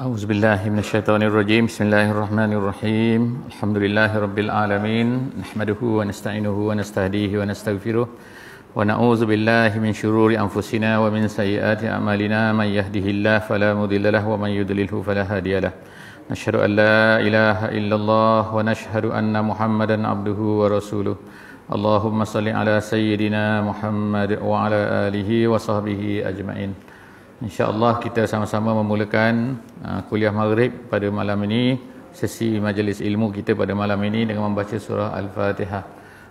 أعوذ بالله من الشيطان الرجيم بسم الله الرحمن الرحيم الحمد لله رب العالمين نحمده ونستعينه ونستهديه ونستغفره ونعوذ بالله من شرور أنفسنا ومن سيئات أعمالنا من يهده الله فلا مضل له ومن يضلله فلا هادي له نشهد أن لا إله إلا الله ونشهد أن محمدا عبده ورسوله اللهم صل على سيدنا محمد وعلى آله وصحبه أجمعين. InsyaAllah kita sama-sama memulakan kuliah maghrib pada malam ini, sesi majlis ilmu kita pada malam ini dengan membaca surah Al-Fatihah.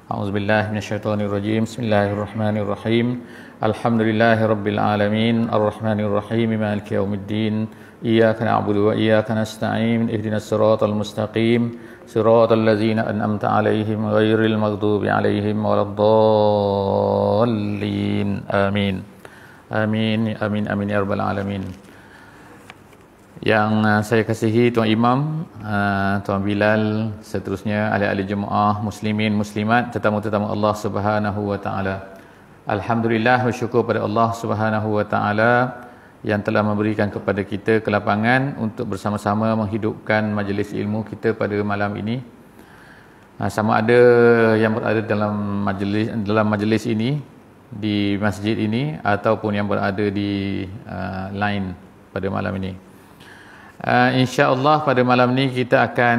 A'udzubillahi minasyaitonirrajim. Bismillahirrahmanirrahim. Alhamdulillahirabbil alamin, arrahmanirrahim, maliki yaumiddin. Iyyaka na'budu wa iyyaka nasta'in. Ihdinas siratal mustaqim, siratal ladzina an'amta 'alaihim ghairil maghdubi 'alaihim waladdallin. Amin. Amin, amin, amin ya rabbal alamin. Yang saya kasihi Tuan Imam, Tuan Bilal, seterusnya ahli-ahli jemaah, muslimin, muslimat, tetamu-tetamu Allah Subhanahu wa taala. Alhamdulillah, bersyukur pada Allah Subhanahu wa taala yang telah memberikan kepada kita kelapangan untuk bersama-sama menghidupkan majlis ilmu kita pada malam ini. Sama ada yang berada dalam majlis ini, di masjid ini, ataupun yang berada di lain pada malam ini. InsyaAllah pada malam ini kita akan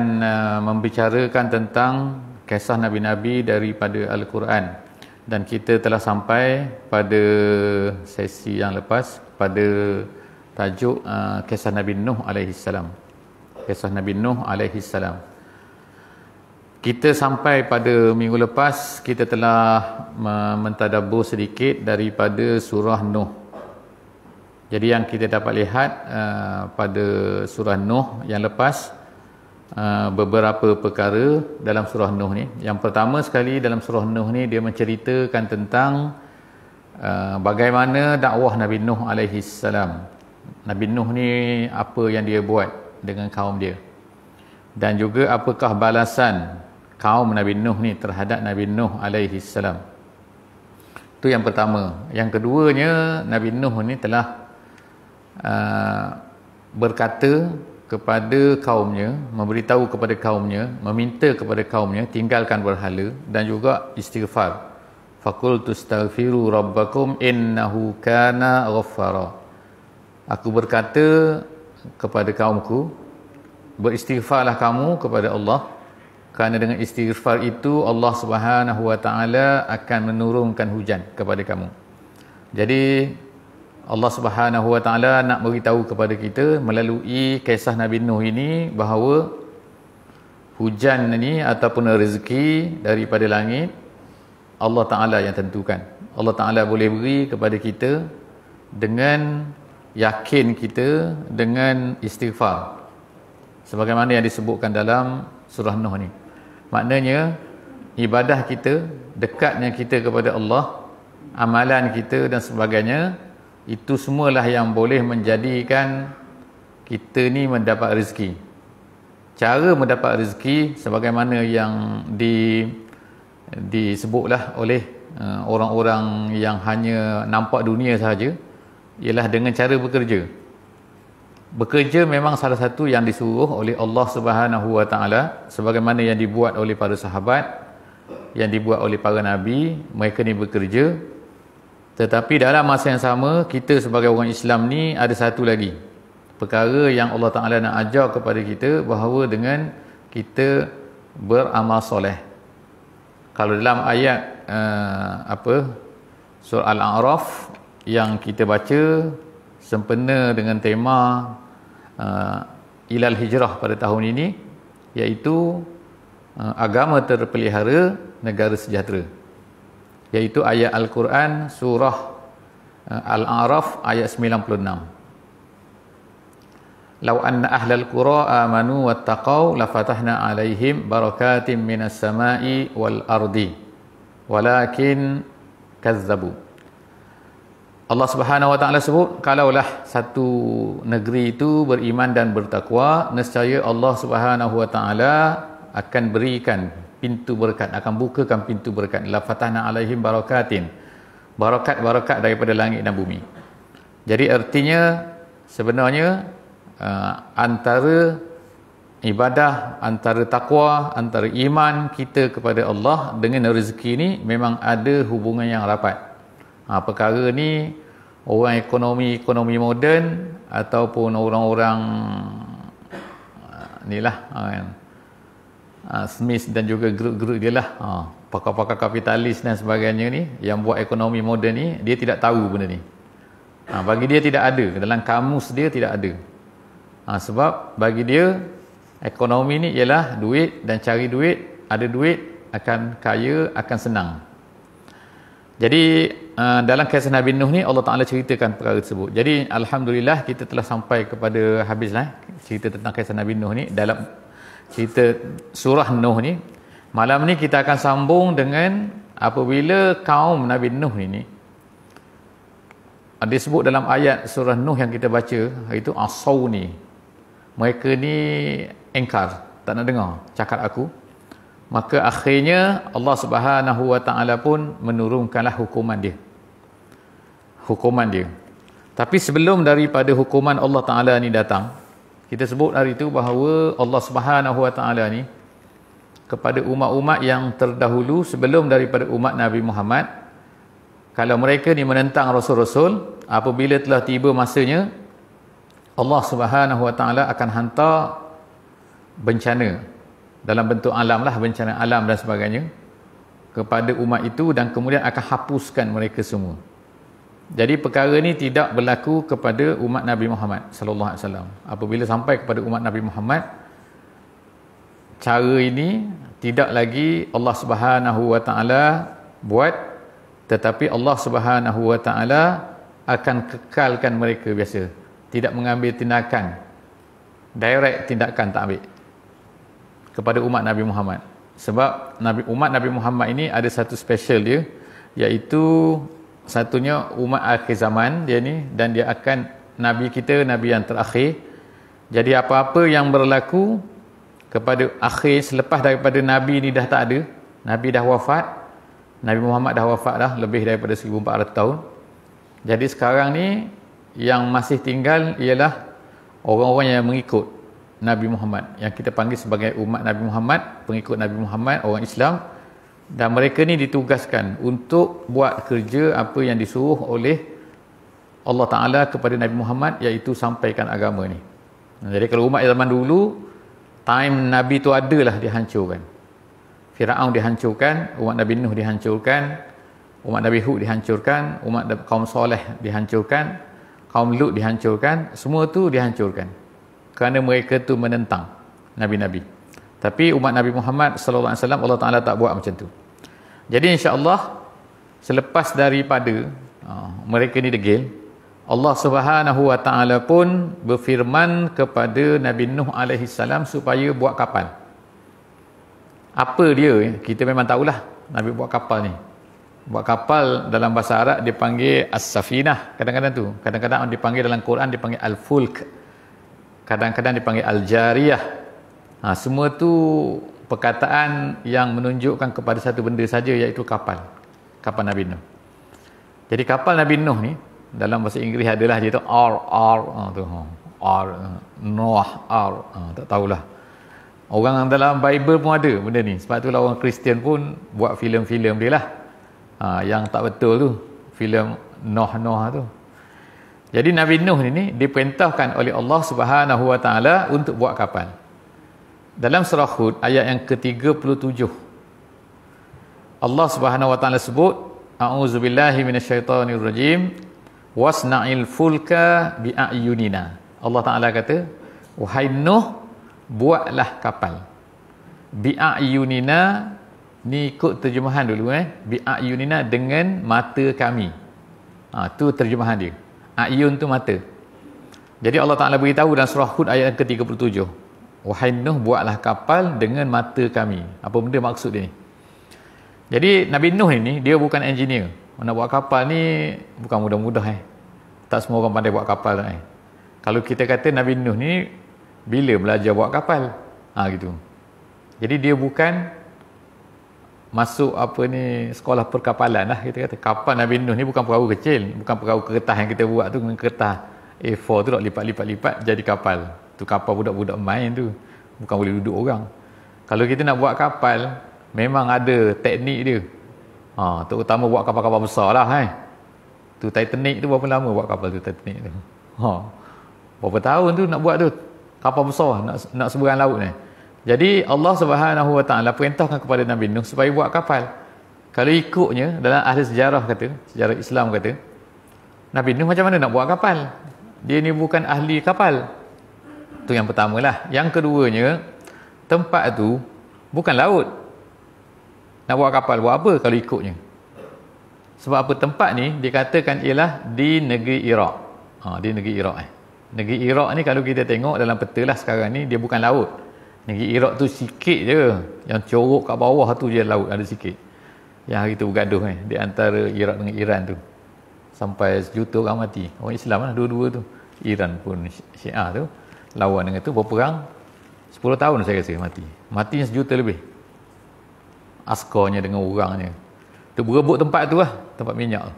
membicarakan tentang kisah Nabi-Nabi daripada Al-Quran. Dan kita telah sampai pada sesi yang lepas pada tajuk kisah Nabi Nuh alaihissalam. Kisah Nabi Nuh alaihissalam. Kita sampai pada minggu lepas, kita telah mentadabbur sedikit daripada surah Nuh. Jadi yang kita dapat lihat pada surah Nuh yang lepas, beberapa perkara dalam surah Nuh ni. Yang pertama sekali dalam surah Nuh ni, dia menceritakan tentang bagaimana dakwah Nabi Nuh alaihi salam. Nabi Nuh ni apa yang dia buat dengan kaum dia. Dan juga apakah balasan kaum Nabi Nuh ni terhadap Nabi Nuh alaihi salam. Itu yang pertama. Yang keduanya, Nabi Nuh ni telah berkata kepada kaumnya, memberitahu kepada kaumnya, meminta kepada kaumnya tinggalkan berhala dan juga istighfar. Faqultu astaghfiru rabbakum innahu kana ghaffara. Aku berkata kepada kaumku, beristighfarlah kamu kepada Allah, kerana dengan istighfar itu Allah Subhanahu wa taala akan menurunkan hujan kepada kamu. Jadi Allah Subhanahu wa taala nak beritahu kepada kita melalui kisah Nabi Nuh ini bahawa hujan ini ataupun rezeki daripada langit Allah Taala yang tentukan. Allah Taala boleh beri kepada kita dengan yakin kita, dengan istighfar. Sebagaimana yang disebutkan dalam surah Nuh ni. Maknanya ibadah kita, dekatnya kita kepada Allah, amalan kita dan sebagainya, itu semualah yang boleh menjadikan kita ni mendapat rezeki. Cara mendapat rezeki sebagaimana yang disebutlah oleh orang-orang yang hanya nampak dunia sahaja, ialah dengan cara bekerja. Bekerja memang salah satu yang disuruh oleh Allah Subhanahu wa taala, sebagaimana yang dibuat oleh para sahabat, yang dibuat oleh para nabi, mereka ni bekerja. Tetapi dalam masa yang sama, kita sebagai orang Islam ni ada satu lagi perkara yang Allah Taala nak ajar kepada kita, bahawa dengan kita beramal soleh. Kalau dalam ayat surah Al-A'raf yang kita baca sempena dengan tema ilal hijrah pada tahun ini, iaitu agama terpelihara, negara sejahtera, iaitu ayat Al-Quran surah Al-A'raf ayat 96. Law anna ahlal qura amanu wattaqau lafatahna alaihim barakatim minas sama'i wal ardi walakin kazzabu. Allah Subhanahu wa taala sebut, kalaulah satu negeri itu beriman dan bertakwa, nescaya Allah Subhanahu wa taala akan berikan pintu berkat, akan bukakan pintu berkat. La fatahna alaihim barakatin. Barakat-barakat daripada langit dan bumi. Jadi artinya sebenarnya antara ibadah, antara takwa, antara iman kita kepada Allah dengan rezeki ni memang ada hubungan yang rapat. Perkara ni orang ekonomi moden ataupun orang-orang Smith dan juga grup-grup dia lah, pakar-pakar kapitalis dan sebagainya ni yang buat ekonomi moden ni, dia tidak tahu benda ni. Bagi dia tidak ada, dalam kamus dia tidak ada. Sebab bagi dia ekonomi ni ialah duit, dan cari duit, ada duit akan kaya, akan senang. Jadi dalam kisah Nabi Nuh ni Allah Ta'ala ceritakan perkara tersebut. Jadi Alhamdulillah kita telah sampai kepada habislah cerita tentang kisah Nabi Nuh ni. Dalam cerita surah Nuh ni, malam ni kita akan sambung dengan apabila kaum Nabi Nuh ini disebut dalam ayat surah Nuh yang kita baca, iaitu asau ni, mereka ni engkar, tak nak dengar cakap aku. Maka akhirnya Allah Subhanahu Wa Ta'ala pun menurunkanlah hukuman dia. Tapi sebelum daripada hukuman Allah Ta'ala ni datang, kita sebut hari itu bahawa Allah Subhanahu Wa Ta'ala ni kepada umat-umat yang terdahulu sebelum daripada umat Nabi Muhammad, kalau mereka ni menentang Rasul-Rasul, apabila telah tiba masanya, Allah Subhanahu Wa Ta'ala akan hantar bencana dalam bentuk alam lah, bencana alam dan sebagainya kepada umat itu, dan kemudian akan hapuskan mereka semua. Jadi perkara ni tidak berlaku kepada umat Nabi Muhammad sallallahu alaihi wasallam. Apabila sampai kepada umat Nabi Muhammad, cara ini tidak lagi Allah Subhanahu Wa Ta'ala buat, tetapi Allah Subhanahu Wa Ta'ala akan kekalkan mereka biasa. Tidak mengambil tindakan direct, tindakan tak ambil kepada umat Nabi Muhammad. Sebab umat Nabi Muhammad ini ada satu special dia, iaitu satunya umat akhir zaman dia ni, dan dia akan Nabi kita, Nabi yang terakhir. Jadi apa-apa yang berlaku kepada akhir selepas daripada Nabi ni dah tak ada, Nabi dah wafat, Nabi Muhammad dah wafat dah lebih daripada 1400 tahun. Jadi sekarang ni yang masih tinggal ialah orang-orang yang mengikut Nabi Muhammad, yang kita panggil sebagai umat Nabi Muhammad, pengikut Nabi Muhammad, orang Islam. Dan mereka ni ditugaskan untuk buat kerja apa yang disuruh oleh Allah Ta'ala kepada Nabi Muhammad, iaitu sampaikan agama ni. Jadi kalau umat zaman dulu, time Nabi tu adalah dihancurkan. Firaun dihancurkan, umat Nabi Nuh dihancurkan, umat Nabi Hud dihancurkan, umat kaum Soleh dihancurkan, kaum Lut dihancurkan, semua tu dihancurkan kerana mereka tu menentang Nabi-Nabi. Tapi umat Nabi Muhammad sallallahu alaihi wasallam, Allah Ta'ala tak buat macam tu. Jadi insya-Allah selepas daripada mereka ni degil, Allah Subhanahu Wa Ta'ala pun berfirman kepada Nabi Nuh alaihi salam supaya buat kapal. Apa dia? Kita memang tahulah Nabi buat kapal ni. Buat kapal dalam bahasa Arab dipanggil as-safinah kadang-kadang tu. Kadang-kadang dipanggil dalam Quran dipanggil al-fulk. Kadang-kadang dipanggil al-jariyah. Semua tu perkataan yang menunjukkan kepada satu benda saja, iaitu kapal. Kapal Nabi Nuh. Jadi kapal Nabi Nuh ni dalam bahasa Inggeris adalah dia tu Noah, tak tahulah. Orang dalam Bible pun ada benda ni. Sebab itulah orang Kristian pun buat filem-filem dia lah. Yang tak betul tu, filem Noah tu. Jadi Nabi Nuh ni diperintahkan oleh Allah Subhanahu Wa Ta'ala untuk buat kapal. Dalam surah Hud ayat yang ke-37, Allah Subhanahu Wa Ta'ala sebut, a'udzubillahi minasyaitonirrajim, wasna'il fulka bi'ayunina. Allah Ta'ala kata, wahai Nuh, buatlah kapal. Bi'ayunina, ni ikut terjemahan dulu bi'ayunina, dengan mata kami. Tu terjemahan dia. Ayun tu mata. Jadi Allah Ta'ala beritahu dalam surah Hud ayat ke-37, wahai Nuh, buatlah kapal dengan mata kami. Apa benda maksud dia ni? Jadi Nabi Nuh ini dia bukan engineer. Nak buat kapal ni bukan mudah-mudah Tak semua orang pandai buat kapal Kalau kita kata Nabi Nuh ni bila belajar buat kapal, gitu. Jadi dia bukan masuk sekolah perkapalan lah, kita kata. Kapal Nabi Nuh ni bukan perahu kecil, bukan perahu kertas yang kita buat tu dengan kertas A4 tu nak lipat jadi kapal. Tu kapal budak-budak main tu. Bukan boleh duduk orang. Kalau kita nak buat kapal, memang ada teknik dia. Terutama buat kapal-kapal besar lah. Tu Titanic tu berapa lama buat kapal tu Titanic tu? Berapa tahun tu nak buat tu? Kapal besar nak seberang laut ni. Jadi Allah Subhanahu Wa Taala perintahkan kepada Nabi Nuh supaya buat kapal. Kalau ikutnya dalam ahli sejarah kata, sejarah Islam kata, Nabi Nuh macam mana nak buat kapal? Dia ni bukan ahli kapal. Tu yang pertamalah. Yang keduanya, tempat tu bukan laut. Nak buat kapal buat apa kalau ikutnya? Sebab apa tempat ni dikatakan ialah di negeri Iraq. Di negeri Iraq Negeri Iraq ni kalau kita tengok dalam peta lah sekarang ni, dia bukan laut. Negeri Iraq tu sikit je. Yang corok kat bawah tu je laut, ada sikit. Yang hari tu bergaduh di antara Iraq dengan Iran tu. Sampai 1 juta orang mati. Orang Islam lah dua-dua tu. Iran pun Syiah tu. Lawan dengan tu berperang 10 tahun saya rasa mati. Matinya 1 juta lebih. Askarnya dengan orangnya. Tu berebut tempat tu lah. Tempat minyak.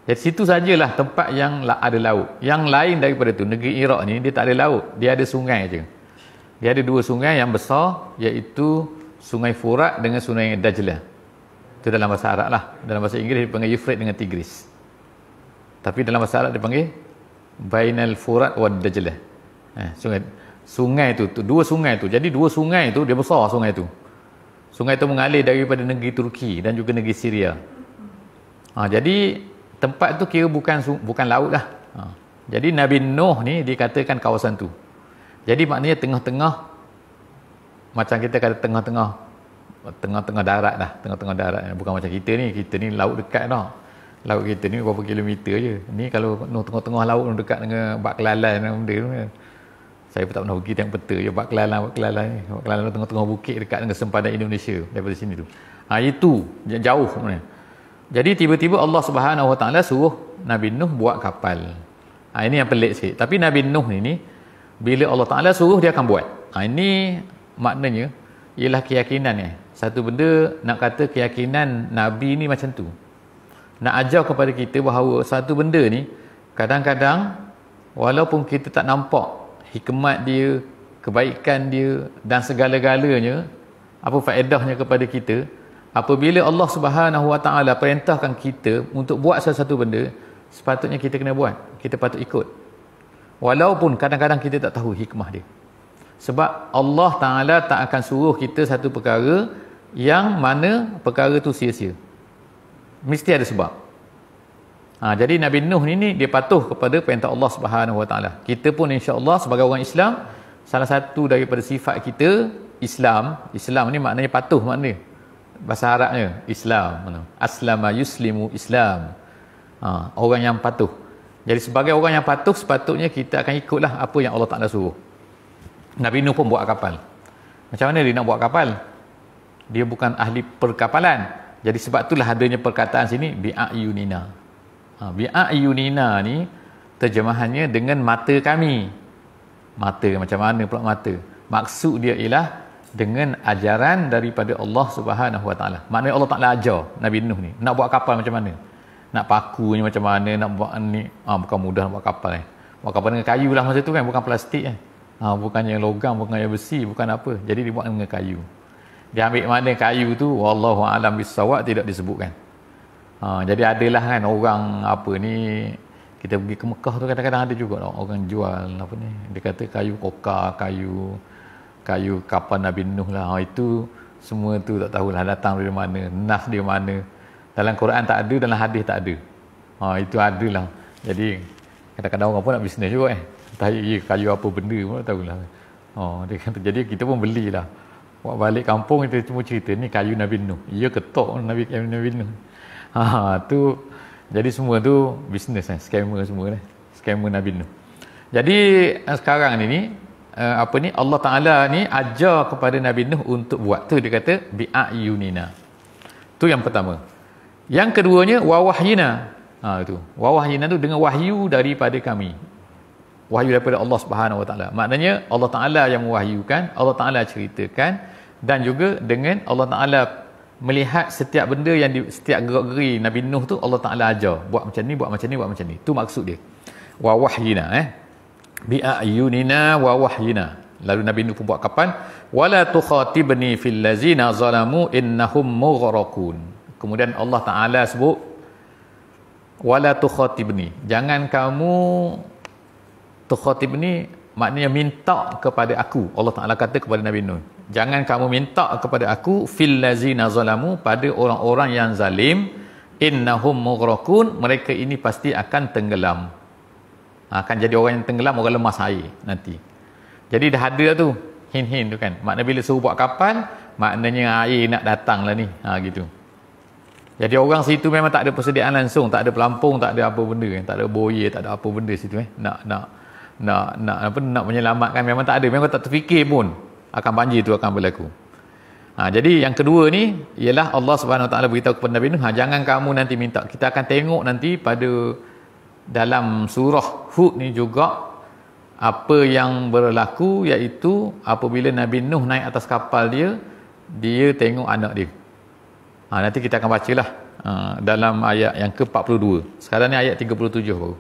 Jadi situ sajalah tempat yang ada laut. Yang lain daripada tu, negeri Iraq ni dia tak ada laut. Dia ada sungai je. Dia ada 2 sungai yang besar, iaitu Sungai Furat dengan Sungai Dajlah. Itu dalam bahasa Arab lah. Dalam bahasa Inggeris dipanggil Euphrates dengan Tigris. Tapi dalam bahasa Arab dipanggil Bainal Furat wa Dajlah. Sungai tu 2 sungai tu. Jadi 2 sungai tu dia besar sungai tu. Sungai tu mengalir daripada negeri Turki dan juga negeri Syria. Jadi tempat tu kira bukan laut lah. Jadi Nabi Nuh ni dikatakan kawasan tu. Jadi maknanya tengah-tengah, macam kita kata tengah-tengah darat lah. Tengah-tengah darat. Bukan macam kita ni laut dekat dah. Laut kita ni berapa kilometer je. Ni kalau tengah-tengah laut dekat dengan Bak Kelalan benda tu. Saya pun tak pernah pergi tengok peta je. Bak Kelalan ni. Bak Kelalan tengah-tengah bukit dekat dengan sempadan Indonesia daripada sini tu. Itu jauh sebenarnya. Jadi tiba-tiba Allah Subhanahu Wa Taala suruh Nabi Nuh buat kapal. Ini yang pelik sikit. Tapi Nabi Nuh ini bila Allah Taala suruh dia akan buat. Ini maknanya ialah keyakinan Satu benda nak kata keyakinan Nabi ni macam tu. Nak ajar kepada kita bahawa satu benda ni kadang-kadang walaupun kita tak nampak hikmat dia, kebaikan dia dan segala-galanya, apa faedahnya kepada kita, apabila Allah Subhanahu Wa Taala perintahkan kita untuk buat sesuatu benda, sepatutnya kita kena buat. Kita patut ikut. Walaupun kadang-kadang kita tak tahu hikmah dia. Sebab Allah Taala tak akan suruh kita satu perkara yang mana perkara tu sia-sia. Mesti ada sebab. Jadi Nabi Nuh ni dia patuh kepada perintah Allah Subhanahu Wa Taala. Kita pun insya-Allah sebagai orang Islam, salah satu daripada sifat kita Islam ni maknanya patuh maknanya. Bahasa Arabnya Islam. Aslama yuslimu Islam. Orang yang patuh. Jadi sebagai orang yang patuh sepatutnya kita akan ikutlah apa yang Allah Taala suruh. Nabi Nuh pun buat kapal. Macam mana dia nak buat kapal? Dia bukan ahli perkapalan. Jadi sebab itulah adanya perkataan sini bi'ayunina. Bi'ayunina ni terjemahannya dengan mata kami. Mata macam mana pula mata? Maksud dia ialah dengan ajaran daripada Allah Subhanahu Wa Taala. Maknanya Allah Taala ajar Nabi Nuh ni nak buat kapal macam mana? Nak pakunya macam mana, nak buat ni. Bukan mudah nak buat kapal Buat kapal dengan kayu lah masa tu kan, bukan plastik bukannya logam, bukannya besi, bukan apa. Jadi dibuat dengan kayu. Dia ambil mana kayu tu, wallahu a'lam bissawab, tidak disebutkan. Jadi adalah kan orang apa ni, kita pergi ke Mekah tu kadang-kadang ada juga orang jual apa ni, dia kata kayu koka, kayu kapal Nabi Nuh lah. Itu semua tu tak tahulah datang dari mana, nas dia mana. Dalam Quran tak ada, dalam hadis tak ada. Itu adalah. Jadi kadang-kadang orang pun nak bisnes juga kayu apa benda pun tak tahulah. Dia kata, jadi kita pun belilah. Buat balik kampung kita cuma cerita ni kayu Nabi Nuh. Ia ketok Nabi Nuh. Tu jadi semua tu bisnes scammer semua scammer Nabi Nuh. Jadi sekarang ni Allah Taala ni ajar kepada Nabi Nuh untuk buat. Tu dia kata bi'ayunina. Tu yang pertama. Yang keduanya wawahyina. Itu. Wawahyina tu dengan wahyu daripada kami. Wahyu daripada Allah Subhanahu Wa Taala. Maknanya Allah Taala yang mewahyukan, Allah Taala ceritakan, dan juga dengan Allah Taala melihat setiap benda yang setiap gerak-geri Nabi Nuh tu Allah Taala ajar. Buat macam ni, buat macam ni, buat macam ni. Tu maksud dia. wa wahyina bi a'yunina wa wahyina. Lalu Nabi Nuh pun buat kapal, wala tukhatibni fil ladzina zalamu innahum mughraqun. Kemudian Allah Taala sebut wala tukhatibni, jangan kamu tukhatibni maknanya minta kepada aku. Allah Taala kata kepada Nabi Nuh, jangan kamu minta kepada aku fil ladzina zalamu, pada orang-orang yang zalim, innahum mughraqun, mereka ini pasti akan tenggelam. Akan jadi orang yang tenggelam, orang lemas air nanti. Jadi dah ada tu hin-hin tu kan. Maknanya bila suruh buat kapal, maknanya air nak datang lah ni. Gitu. Jadi orang situ memang tak ada persediaan langsung, tak ada pelampung, tak ada apa benda, tak ada boya, tak ada apa benda situ nak menyelamatkan, memang tak ada, memang tak terfikir pun akan banjir tu akan berlaku. Jadi yang kedua ni ialah Allah Subhanahu Wa Taala beritahu kepada Nabi Nuh, jangan kamu nanti minta. Kita akan tengok nanti pada dalam surah Hud ni juga apa yang berlaku, iaitu apabila Nabi Nuh naik atas kapal dia tengok anak dia. Nanti kita akan bacalah dalam ayat yang ke-42. Sekarang ni ayat 37 baru.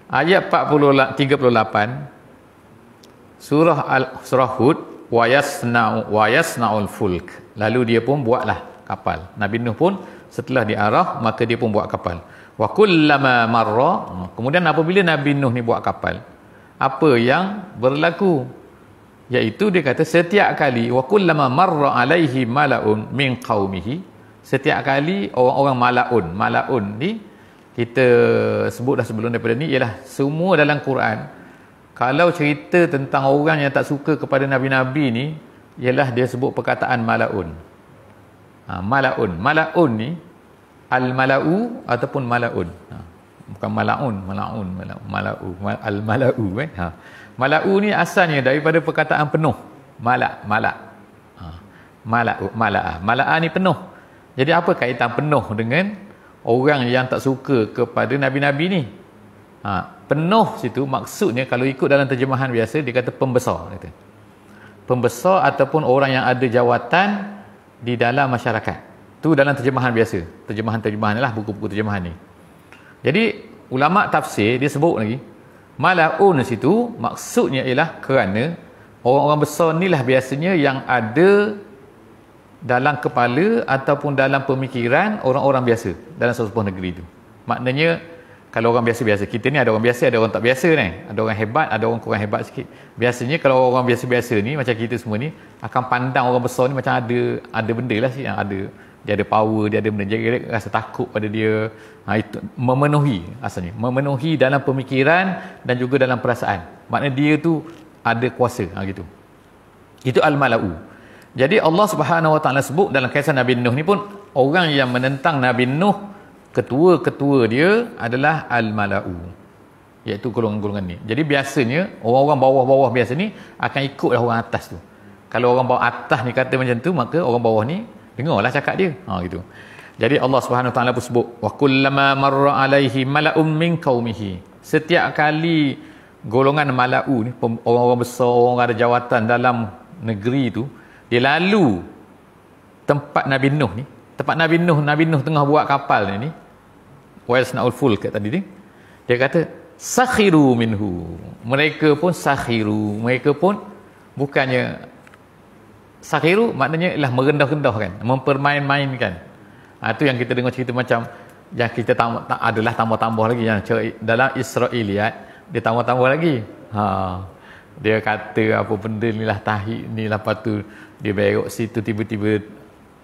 Ayat 38 surah Hud, wa yasna'ul fulk. Lalu dia pun buatlah kapal. Nabi Nuh pun setelah diarah, maka dia pun buat kapal. Wa kullama marra, kemudian apabila Nabi Nuh ni buat kapal, apa yang berlaku? Iaitu dia kata setiap kali, wa kullama marra alaihi mala'un min qaumihi, setiap kali orang-orang malaun ni kita sebut dah sebelum daripada ni, ialah semua dalam Quran kalau cerita tentang orang yang tak suka kepada nabi-nabi ni, ialah dia sebut perkataan malaun. Malaun ni al-mala'u ataupun malaun. Bukan malaun, mala'u, al-mala'u mala'u ni asalnya daripada perkataan penuh. Mala'a ni penuh. Jadi apa kaitan penuh dengan orang yang tak suka kepada nabi-nabi ni? Penuh situ maksudnya, kalau ikut dalam terjemahan biasa dia kata pembesar, kata pembesar ataupun orang yang ada jawatan di dalam masyarakat. Tu dalam terjemahan biasa, terjemahan lah, buku-buku terjemahan ni. Jadi ulama tafsir dia sebut lagi, malaun situ maksudnya ialah kerana orang-orang besar ni lah biasanya yang ada dalam kepala ataupun dalam pemikiran orang-orang biasa dalam sebuah negeri tu. Maknanya kalau orang biasa-biasa, kita ni ada orang biasa, ada orang tak biasa ni, ada orang hebat, ada orang kurang hebat sikit. Biasanya kalau orang biasa-biasa ni macam kita semua ni akan pandang orang besar ni macam ada benda lah sih, yang ada, dia ada power, dia ada benda, dia rasa takut pada dia. Itu memenuhi, asalnya memenuhi dalam pemikiran dan juga dalam perasaan. Maknanya dia tu ada kuasa, gitu. Itu al-mala'u. Jadi Allah Subhanahu Wa Taala sebut dalam kisah Nabi Nuh ni pun, orang yang menentang Nabi Nuh, ketua-ketua dia adalah al-mala'u, iaitu golongan-golongan ni. Jadi biasanya orang-orang bawah-bawah biasa ni akan ikutlah orang atas tu. Kalau orang bawah atas ni kata macam tu, maka orang bawah ni dengarlah cakap dia. Gitu. Jadi Allah Subhanahu Wa Taala pun sebut, wa kullama marra alaihi mala'un min qaumihi. Setiap kali golongan mala'u ni, orang-orang besar, orang ada jawatan dalam negeri tu, dia lalu tempat Nabi Nuh ni, tempat Nabi Nuh tengah buat kapal ni, wa yasna'ul fulk tadi ni, dia kata sakhiru minhu. Mereka pun sakhiru, mereka pun bukannya sakhiru, maknanya ialah merendah-rendahkan, mempermain-mainkan. Itu yang kita dengar cerita macam yang kita adalah tambah-tambah lagi yang dalam Israiliyat, dia tambah-tambah lagi. Dia kata apa benda ni lah, tahi ni lah, lepas tu dia berok situ tiba-tiba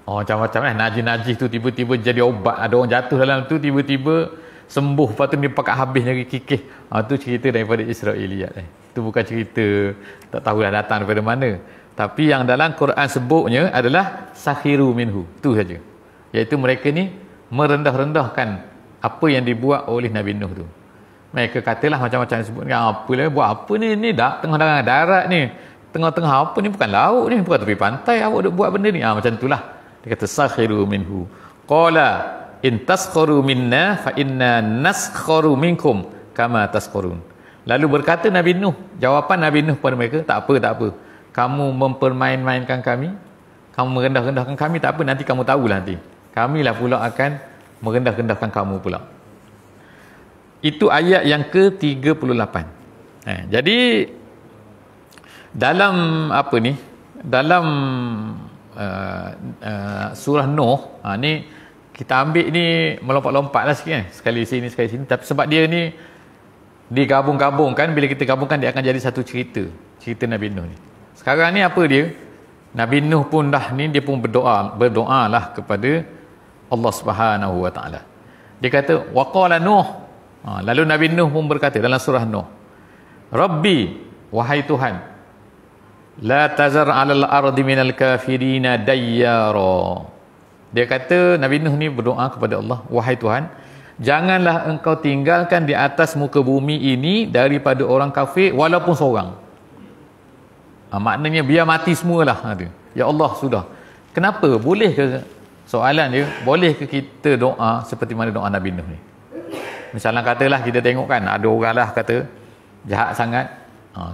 macam-macam lah, najis-najis tu tiba-tiba jadi obat, ada orang jatuh dalam tu tiba-tiba sembuh, lepas tu dia pakat habis nyari kikih. Tu cerita daripada Israiliyat. Itu bukan cerita tak tahulah datang daripada mana, tapi yang dalam Quran sebutnya adalah sakhiru minhu, tu saja, iaitu mereka ni merendah-rendahkan apa yang dibuat oleh Nabi Nuh tu. Mereka katalah macam-macam sebutkan, apalah buat apa ni dah tengah darat ni, tengah-tengah apa ni, bukan laut ni, bukan tepi pantai, awak duk buat benda ni. Macam itulah dia kata sakhiru minhu. Qala in taskharu minna fa inna naskharu minkum kama taskharun. Lalu berkata Nabi Nuh, jawapan Nabi Nuh pada mereka, tak apa, kamu mempermain-mainkan kami, kamu merendah-rendahkan kami, tak apa, nanti kamu tahulah, nanti kamilah pula akan merendah-rendahkan kamu pula. Itu ayat yang ke-38. Jadi dalam apa ni? Dalam surah Nuh, ni kita ambil ni melompat-lompatlah sikit sekali sini sekali sini, tapi sebab dia ni digabung-gabungkan, bila kita gabungkan dia akan jadi satu cerita Nabi Nuh ni. Sekarang ni apa dia? Nabi Nuh pun dah ni, dia pun berdoalah kepada Allah Subhanahu wa taala. Dia kata waqala Nuh, lalu Nabi Nuh pun berkata dalam surah Nuh, Rabbi, wahai Tuhan, la tazar 'alal ardi minal kafirina dayyara. Dia kata, Nabi Nuh ni berdoa kepada Allah, wahai Tuhan, janganlah engkau tinggalkan di atas muka bumi ini daripada orang kafir walaupun seorang. Maknanya biar mati semualah. Ya Allah, sudah. Kenapa? Boleh ke, soalan dia, boleh ke kita doa seperti mana doa Nabi Nuh ni? Misalnya katalah kita tengok kan, ada orang lah kata jahat sangat.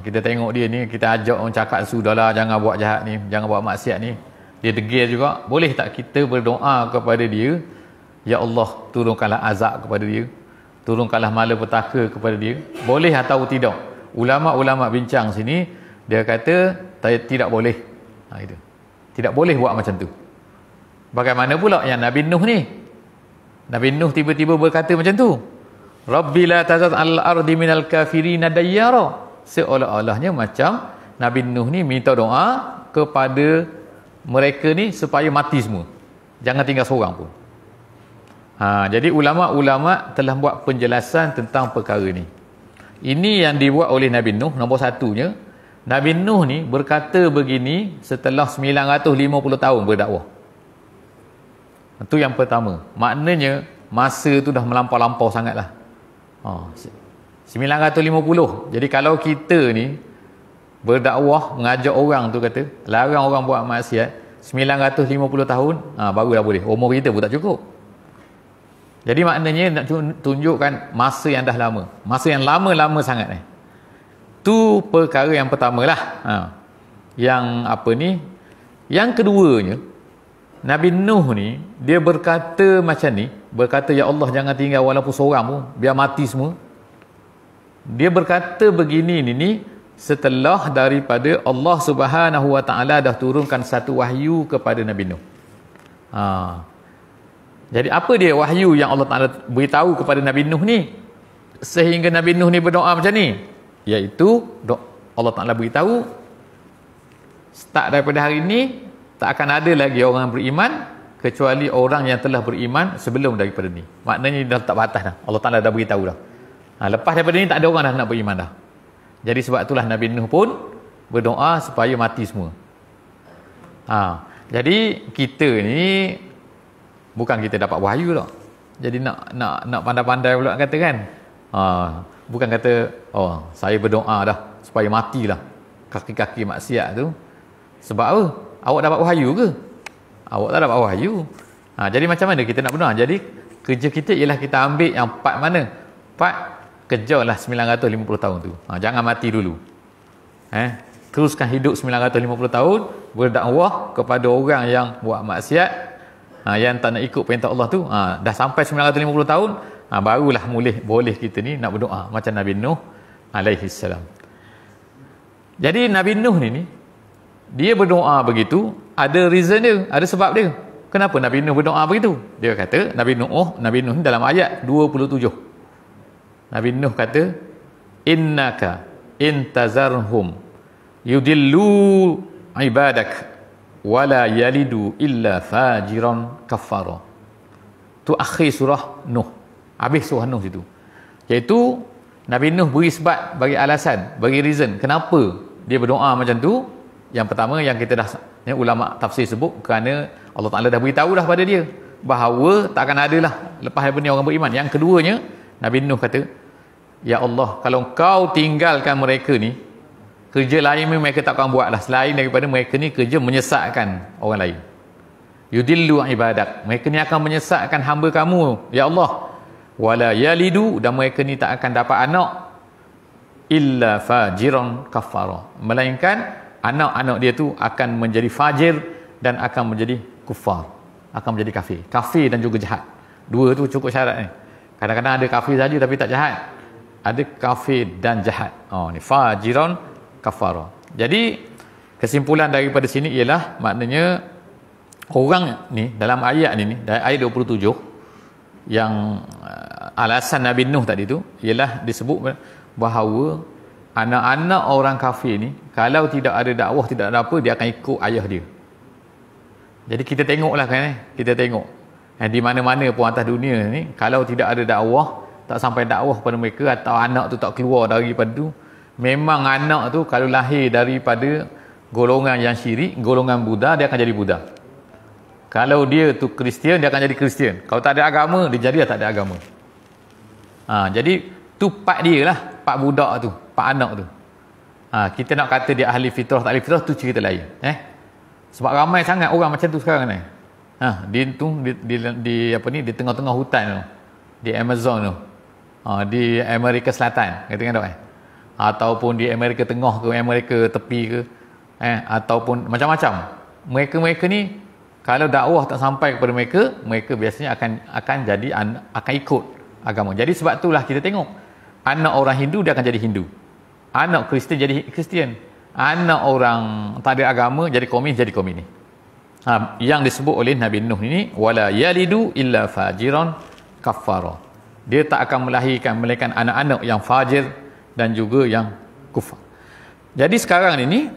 Kita tengok dia ni, kita ajak orang cakap, sudahlah jangan buat jahat ni, jangan buat maksiat ni. Dia degil juga. Boleh tak kita berdoa kepada dia, ya Allah, turunkanlah azab kepada dia, turunkanlah malapetaka kepada dia? Boleh atau tidak? Ulama-ulama bincang sini, dia kata tidak boleh. Tidak boleh buat macam tu. Bagaimana pula yang Nabi Nuh ni? Nabi Nuh tiba-tiba berkata macam tu, Rabbi la tazar al-ardi minal kafirina dayyara. Seolah-olahnya macam Nabi Nuh ni minta doa kepada mereka ni supaya mati semua, jangan tinggal seorang pun. Jadi ulama-ulama telah buat penjelasan tentang perkara ni. Ini yang dibuat oleh Nabi Nuh. Nombor satunya, Nabi Nuh ni berkata begini setelah 950 tahun berdakwah. Itu yang pertama. Maknanya masa tu dah melampau-lampau sangatlah. 950. Jadi kalau kita ni berdakwah, mengajak orang tu kata, larang orang buat maksiat 950 tahun, baru dah boleh. Umur kita pun tak cukup. Jadi maknanya nak tunjukkan masa yang dah lama. Masa yang lama-lama sangat ni. Tu perkara yang pertama lah. Yang apa ni? Yang keduanya, Nabi Nuh ni, dia berkata macam ni, berkata, ya Allah, jangan tinggal walaupun seorang pun, biar mati semua. Dia berkata begini ni setelah daripada Allah Subhanahu wa taala dah turunkan satu wahyu kepada Nabi Nuh. Jadi apa dia wahyu yang Allah Taala beritahu kepada Nabi Nuh ni sehingga Nabi Nuh ni berdoa macam ni? Iaitu Allah Taala beritahu, start daripada hari ini tak akan ada lagi orang beriman kecuali orang yang telah beriman sebelum daripada ni. Maknanya dah tak batas dah. Allah Taala dah beritahu dah. Lepas daripada ni tak ada orang dah nak beriman dah. Jadi sebab itulah Nabi Nuh pun berdoa supaya mati semua. Jadi kita ni bukan kita dapat wahyu tak. Jadi nak pandai-pandai pula kata kan. Bukan kata saya berdoa dah supaya matilah kaki-kaki maksiat tu. Sebab apa? Awak dapat wahyu ke? Awak tak dapat wahyu. Jadi macam mana kita nak berdoa? Jadi kerja kita ialah kita ambil yang part mana? Part kejarlah 950 tahun tu. Jangan mati dulu. Teruskan hidup 950 tahun berdakwah kepada orang yang buat maksiat, yang tak nak ikut perintah Allah tu. Dah sampai 950 tahun, barulah boleh kita ni nak berdoa macam Nabi Nuh alaihi salam. Jadi Nabi Nuh ni dia berdoa begitu, ada reason dia, ada sebab dia. Kenapa Nabi Nuh berdoa begitu? Dia kata Nabi Nuh ni dalam ayat 27. Nabi Nuh kata, innaka intazarhum yudillu ibadak wala yalidu illa fajiran kafara. Tu akhir surah Nuh. Habis surah Nuh situ. Iaitu Nabi Nuh beri sebab, bagi alasan, bagi reason kenapa dia berdoa macam tu. Yang pertama yang kita dah ulama tafsir sebut, kerana Allah Taala dah beritahu dah pada dia bahawa tak akan ada lah lepas daripada ni orang beriman. Yang keduanya, Nabi Nuh kata, ya Allah, kalau kau tinggalkan mereka ni, kerja lain mereka tak akan buat lah selain daripada mereka ni kerja menyesatkan orang lain. Yudillu ibadak, mereka ni akan menyesatkan hamba kamu, ya Allah. Wala yalidu, dan mereka ni tak akan dapat anak illa fajiran kafara, melainkan anak-anak dia tu akan menjadi fajir dan akan menjadi kufar, akan menjadi kafir dan juga jahat. Dua tu cukup syarat ni. Kadang-kadang ada kafir saja tapi tak jahat. Ada kafir dan jahat. Ni fajiron kafara. Jadi kesimpulan daripada sini ialah maknanya orang ni dalam ayat ni dari ayat 27 yang alasan Nabi Nuh tadi tu ialah disebut bahawa anak-anak orang kafir ni kalau tidak ada dakwah, tidak ada apa, dia akan ikut ayah dia. Jadi kita tengoklah kan, kita tengok di mana-mana pun atas dunia ni, kalau tidak ada dakwah, tak sampai dakwah pada mereka, atau anak tu tak keluar daripada tu, memang anak tu kalau lahir daripada golongan yang syirik, golongan Buddha, dia akan jadi Buddha. Kalau dia tu Kristian, dia akan jadi Kristian. Kalau tak ada agama, dia jadi tak ada agama. Jadi tu part dia lah, part budak tu, part anak tu. Kita nak kata dia ahli fitrah, tak ahli fitrah, tu cerita lain. Sebab ramai sangat orang macam tu sekarang ni. Dia tu di apa ni, di tengah-tengah hutan tu, di Amazon tu, di Amerika Selatan, katakan tak? Ataupun di Amerika Tengah ke, Amerika tepi ke, ataupun macam-macam. Mereka ni kalau dakwah tak sampai kepada mereka, mereka biasanya akan jadi akan ikut agama. Jadi sebab itulah kita tengok anak orang Hindu dia akan jadi Hindu, anak Kristian jadi Kristian, anak orang tak ada agama jadi komunis. Yang disebut oleh Nabi Nuh ini, wala yalidu illa fajiran kafara. Dia tak akan melahirkan melainkan anak-anak yang fajir dan juga yang kufar. Jadi sekarang ini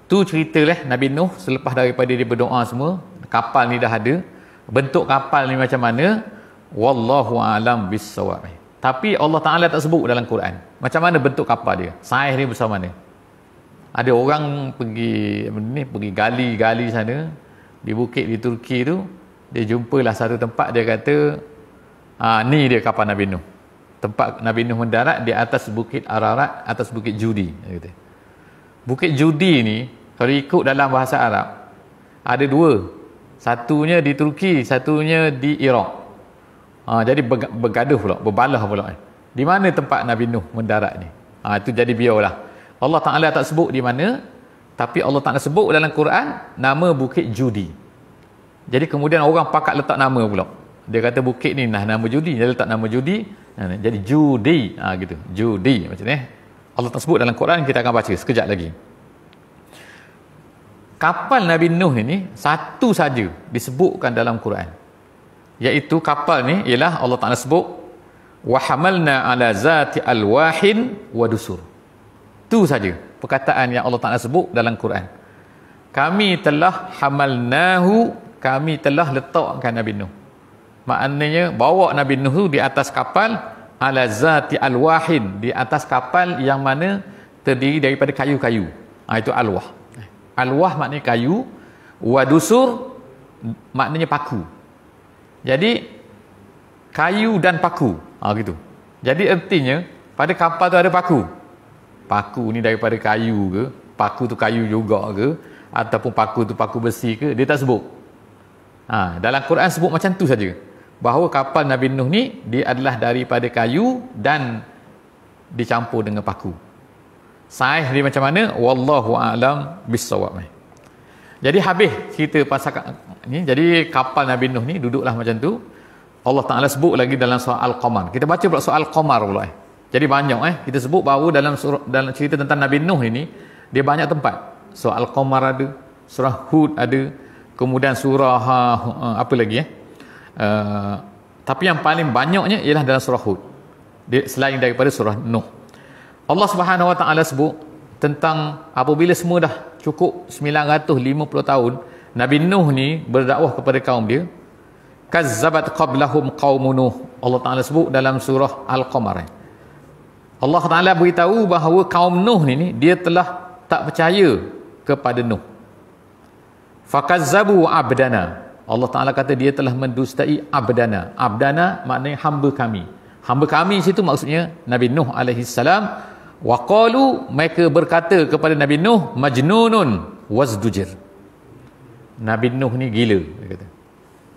tu ceritalah Nabi Nuh selepas daripada dia berdoa semua, kapal ni dah ada. Bentuk kapal ni macam mana, wallahu alam bissawab. Tapi Allah Taala tak sebut dalam Quran macam mana bentuk kapal dia, saiz dia besar mana. Ada orang pergi gali sana di bukit di Turki tu, dia jumpalah satu tempat, dia kata ni dia kapal Nabi Nuh. Tempat Nabi Nuh mendarat di atas bukit Ararat, atas bukit Judi, dia kata. Bukit Judi ni kalau ikut dalam bahasa Arab ada dua, satunya di Turki, satunya di Iraq. Jadi bergaduh pula, berbalah pula. Di mana tempat Nabi Nuh mendarat ni? Itu jadi biarlah. Allah Ta'ala tak sebut di mana, tapi Allah Ta'ala sebut dalam Quran nama bukit Judi. Jadi kemudian orang pakat letak nama pula. Dia kata bukit ni nama Judi, dia letak nama Judi, jadi Judi, gitu. Judi macam ni. Allah tak sebut dalam Quran, kita akan baca sekejap lagi. Kapal Nabi Nuh ni satu saja disebutkan dalam Quran, iaitu kapal ni ialah Allah Ta'ala sebut wa hamalna ala zati alwahin wa dusur. Tu saja perkataan yang Allah Ta'ala sebut dalam Quran. Kami telah hamalnahu, kami telah letakkan Nabi Nuh. Maknanya bawa Nabi Nuh tu di atas kapal ala zati alwahin, di atas kapal yang mana terdiri daripada kayu-kayu. Itu alwah. Alwah maknanya kayu, wa dusur maknanya paku. Jadi kayu dan paku, gitu. Jadi artinya pada kapal tu ada paku. Paku ni daripada kayu ke, paku tu kayu juga ke, ataupun paku tu paku besi ke, dia tak sebut. Dalam Quran sebut macam tu saja, bahawa kapal Nabi Nuh ni dia adalah daripada kayu dan dicampur dengan paku. Saiz dia macam mana, wallahu a'lam bissawab. Jadi habis cerita pasal ni. Jadi kapal Nabi Nuh ni duduklah macam tu. Allah Ta'ala sebut lagi dalam surah Al-Qamar. Kita baca pula surah Al-Qamar pula. Jadi banyak kita sebut bahawa dalam cerita tentang Nabi Nuh ini dia banyak tempat. Surah Al-Qamar ada, surah Hud ada, kemudian surah apa lagi tapi yang paling banyaknya ialah dalam surah Hud, selain daripada surah Nuh. Allah Subhanahu Wa Ta'ala sebut tentang apabila semua dah cukup 950 tahun Nabi Nuh ni berdakwah kepada kaum dia. Kazzabat qablahum qaumun Nuh. Allah Ta'ala sebut dalam surah Al-Qamar. Allah Ta'ala beritahu bahawa kaum Nuh ni dia telah tak percaya kepada Nuh. Fakazzabu abdana. Allah Ta'ala kata dia telah mendustai abdana. Abdana maknanya hamba kami. Hamba kami situ maksudnya Nabi Nuh alaihi salam. Wa qalu, mereka berkata kepada Nabi Nuh, majnunun wazdujir. Nabi Nuh ni gila, dia kata.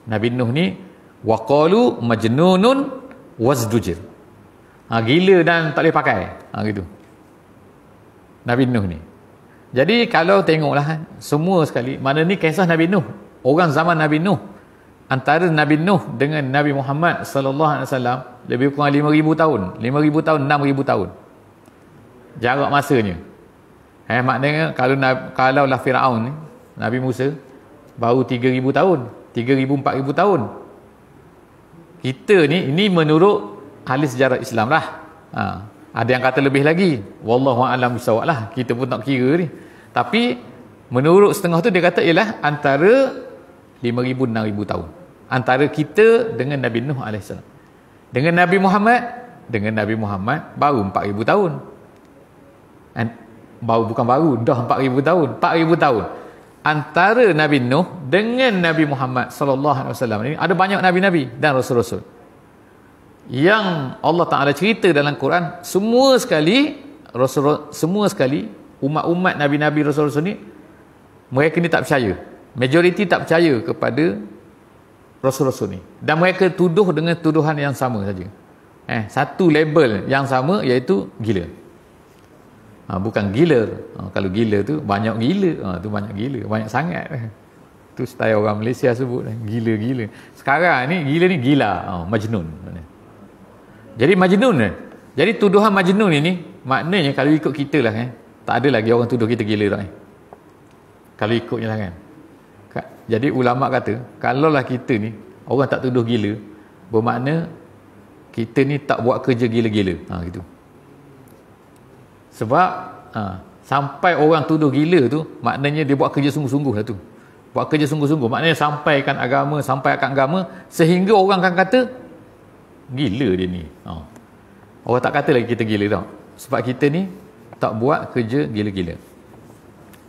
Nabi Nuh ni wa qalu majnunun wazdujir. Gila dan tak boleh pakai. Gitu. Nabi Nuh ni. Jadi kalau tengoklah semua sekali, mana ni kisah Nabi Nuh. Orang zaman Nabi Nuh antara Nabi Nuh dengan Nabi Muhammad sallallahu alaihi wasallam lebih kurang 5,000 tahun. 5,000 tahun, 6,000 tahun. Jarak masanya. Maknanya kalau lah Firaun ni, Nabi Musa baru 3,000 tahun, 3,000 4,000 tahun. Kita ni, ini menurut ahli sejarah Islam lah. Ada yang kata lebih lagi. Wallahu a'lam bissawab lah. Kita pun tak kira ni. Tapi menurut setengah tu dia kata ialah antara 5,000 6,000 tahun. Antara kita dengan Nabi Nuh AS. Dengan Nabi Muhammad baru 4,000 tahun. Bukan baru, dah 4,000 tahun. 4,000 tahun. Antara Nabi Nuh dengan Nabi Muhammad sallallahu alaihi wasallam ini ada banyak nabi-nabi dan rasul-rasul. Yang Allah Taala cerita dalam Quran, semua sekali umat-umat nabi-nabi rasul-rasul ni mereka ni tak percaya. Majoriti tak percaya kepada rasul-rasul ni. Dan mereka tuduh dengan tuduhan yang sama saja. Satu label yang sama, iaitu gila. Bukan gila. Kalau gila tu banyak gila. Tu banyak gila, banyak sangat. Tu style orang Malaysia sebut gila-gila. Sekarang ni gila ni gila, majnun. Jadi majnun. Jadi tuduhan majnun ini maknanya kalau ikut kita lah tak ada lagi orang tuduh kita gila tak. Kalau ikutnya lah kan. Jadi ulama kata, kalaulah kita ni orang tak tuduh gila, bermakna kita ni tak buat kerja gila-gila. Gitu. Sebab sampai orang tuduh gila tu, maknanya dia buat kerja sungguh-sungguh lah tu. Buat kerja sungguh-sungguh, maknanya sampaikan agama, sampaikan agama, sehingga orang akan kata gila dia ni. Orang tak kata lagi kita gila tau. Sebab kita ni tak buat kerja gila-gila.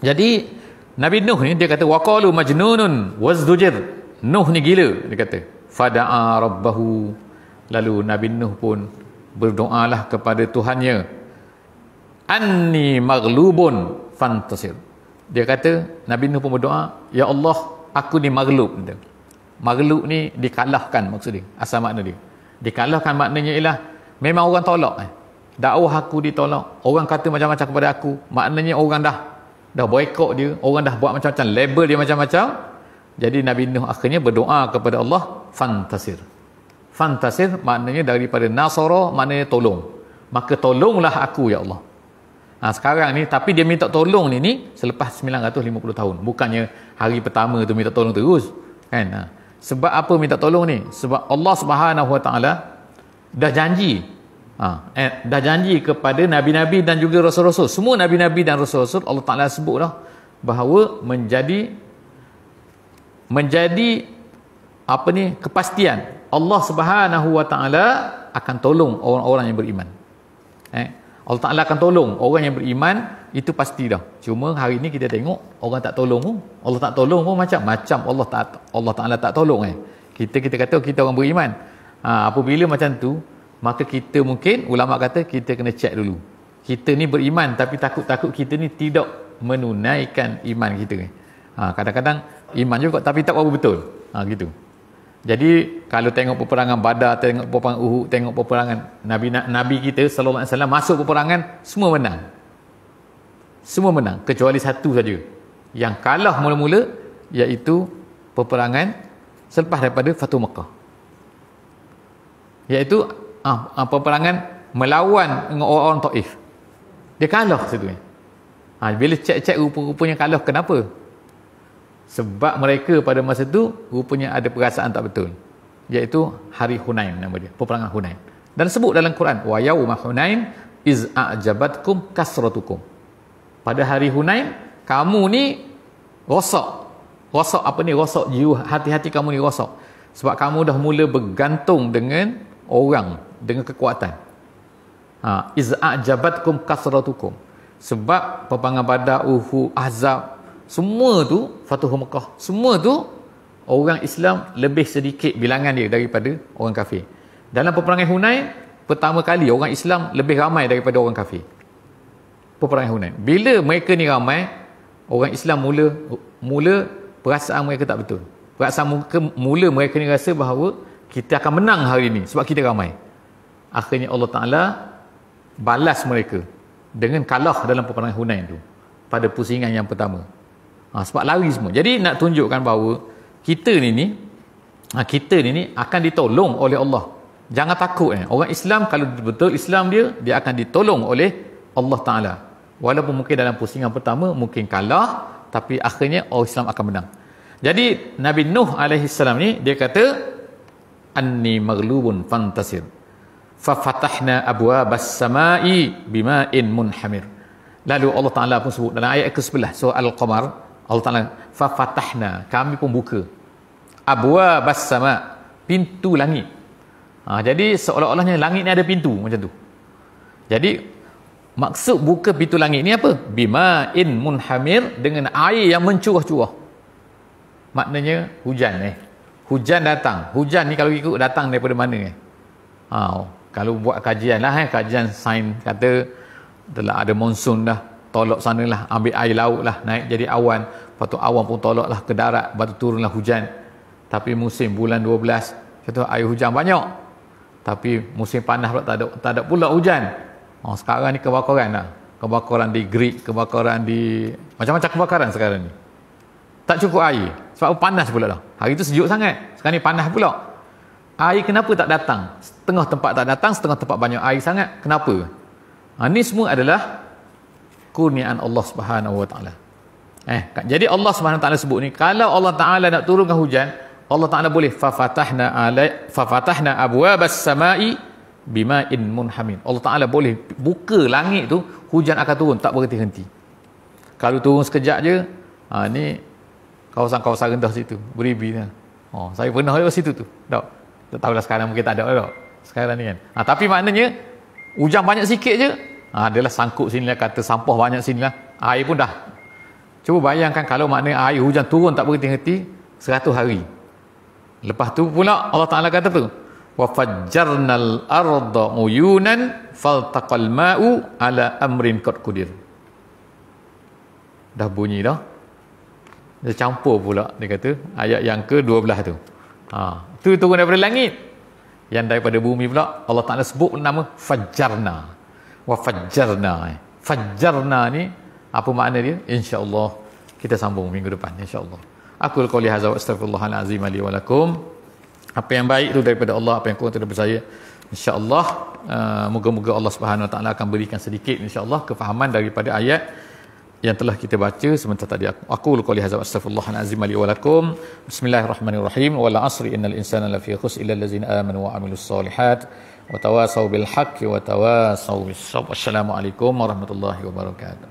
Jadi Nabi Nuh ni dia kata waqalu majnunun wazdujir. Nuh ni gila, dia kata. Fada'a rabbahu. Lalu Nabi Nuh pun berdoalah kepada Tuhannya. Anni maghlubun fantasir. Dia kata, Nabi Nuh pun berdoa, ya Allah, aku ni maghlub. Maghlub ni dikalahkan maksud dia. Asal makna dia. Dikalahkan maknanya ialah memang orang tolak. Dakwah aku ditolak. Orang kata macam-macam kepada aku. Maknanya orang dah boykot dia. Orang dah buat macam-macam. Label dia macam-macam. Jadi Nabi Nuh akhirnya berdoa kepada Allah, fantasir. Fantasir maknanya daripada nasara, maknanya tolong. Maka tolonglah aku ya Allah. Sekarang ni, tapi dia minta tolong ni selepas 950 tahun. Bukannya hari pertama tu minta tolong terus. Kan? Sebab apa minta tolong ni? Sebab Allah Subhanahu Wa Taala dah janji. Dah janji kepada nabi-nabi dan juga rasul-rasul. Semua nabi-nabi dan rasul-rasul Allah Taala sebut dah bahawa menjadi kepastian Allah Subhanahu Wa Taala akan tolong orang-orang yang beriman. Allah Ta'ala akan tolong orang yang beriman, itu pasti dah. Cuma hari ni kita tengok orang tak tolong. Allah tak tolong pun macam Allah Ta'ala tak tolong. Kita kata kita orang beriman. Apabila macam tu, maka kita mungkin ulama kata kita kena check dulu. Kita ni beriman tapi takut-takut kita ni tidak menunaikan iman kita. Kadang-kadang iman juga tapi tak berapa betul. Gitu. Jadi kalau tengok peperangan Badar, tengok peperangan Uhud, tengok peperangan Nabi kita sallallahu alaihi wasallam masuk peperangan, semua menang. Semua menang kecuali satu saja yang kalah mula-mula, iaitu peperangan selepas daripada Fatu Makkah. Iaitu peperangan melawan dengan orang-orang Taif. Dia kalah situ. Bila cek-cek rupa-rupanya kalah. Kenapa? Sebab mereka pada masa itu rupanya ada perasaan tak betul, iaitu hari Hunain nama dia, peperangan Hunain. Dan sebut dalam Quran, wa yauma Hunain iz a'jabatkum kasratukum. Pada hari Hunain kamu ni rosak jiwa, hati-hati kamu ni rosak sebab kamu dah mula bergantung dengan orang, dengan kekuatan. Iz a'jabatkum kasratukum. Sebab peperangan Badar, Uhud, Ahzab, semua tu, Fatuh Makkah, semua tu orang Islam lebih sedikit bilangan dia daripada orang kafir. Dalam peperangan Hunain, pertama kali orang Islam lebih ramai daripada orang kafir. Peperangan Hunain. Bila mereka ni ramai, orang Islam mula perasaan mereka tak betul. Perasaan mula mereka ni rasa bahawa kita akan menang hari ni sebab kita ramai. Akhirnya Allah Ta'ala balas mereka dengan kalah dalam peperangan Hunain tu pada pusingan yang pertama. Sebab lari semua. Jadi nak tunjukkan bahawa kita ni Kita ni akan ditolong oleh Allah. Jangan takut. Orang Islam kalau betul Islam dia akan ditolong oleh Allah Ta'ala. Walaupun mungkin dalam pusingan pertama mungkin kalah, tapi akhirnya orang Islam akan menang. Jadi Nabi Nuh alaihissalam ni dia kata, anni maghlubun fantasir fa fatahna abwabas samai bima'in munhamir. Lalu Allah Ta'ala pun sebut dalam ayat ke-11 surah Al-Qamar, Allah Ta'ala fa fatahna, kami pun buka abwabas sama, pintu langit. Jadi seolah-olahnya langit ni ada pintu macam tu. Jadi maksud buka pintu langit ni apa? Bima'in munhamir, dengan air yang mencurah-curah. Maknanya hujan. Hujan datang. Hujan ni kalau ikut datang daripada mana? Kalau buat kajian lah, kajian sains kata telah ada monsun dah, tolak sana lah, ambil air laut lah, naik jadi awan, lepas tu awan pun tolak lah ke darat, lepas tu turunlah hujan. Tapi musim bulan 12 kata air hujan banyak, tapi musim panas pula tak ada pula hujan. Sekarang ni kebakaran lah, kebakaran di Greek, kebakaran di macam-macam kebakaran sekarang ni, tak cukup air sebab panas pula dah. Hari tu sejuk sangat, sekarang ni panas pula. Air kenapa tak datang? Setengah tempat tak datang, setengah tempat banyak air sangat. Kenapa? Ini semua adalah kurniaan Allah Subhanahu Wa Taala. Jadi Allah Subhanahu Wa Taala sebut ni, kalau Allah Taala nak turunkan hujan, Allah Ta'ala boleh fafatahna abwabas samai bima'in munhamir. Allah Ta'ala boleh buka langit tu, hujan akan turun tak berhenti-henti. Kalau turun sekejap je, ni kawasan-kawasan rendah situ beribi lah. Saya pernah lewat situ tu. Tak tahulah sekarang mungkin tak ada dah. Sekarang ni kan. Tapi maknanya hujan banyak sikit je, adalah sangkut sini lah, kata sampah banyak sini lah, air pun dah. Cuba bayangkan kalau maknanya air hujan turun tak berhenti-henti 100 hari. Lepas tu pula Allah Ta'ala kata tu, wa fajjarnal arda uyunan faltaqal ma'u ala amrin qad qudir. Dah bunyi dah. Dia campur pula, dia kata ayat yang ke-12 tu. Tu turun daripada langit. Yang daripada bumi pula Allah Ta'ala sebut nama fajjarna. Wa fajjarna. Fajjarna ni apa makna dia? Insya-Allah kita sambung minggu depan insya-Allah. Aku qouli hadza wa astaghfirullahal azim li wa lakum. Apa yang baik itu daripada Allah, apa yang kurang daripada saya, insya-Allah moga-moga Allah Subhanahu Wa Taala akan berikan sedikit insya-Allah kefahaman daripada ayat yang telah kita baca sebentar tadi. Aku qouli hadza wa astaghfirullahal azim li wa lakum. Bismillahirrahmanirrahim. Wal 'asri innal insana lafi khusr illa allazina amanu wa 'amilus solihat wa tawasaw bil haqqi wa tawasaw bis sabr. Wassalamualaikum warahmatullahi wabarakatuh.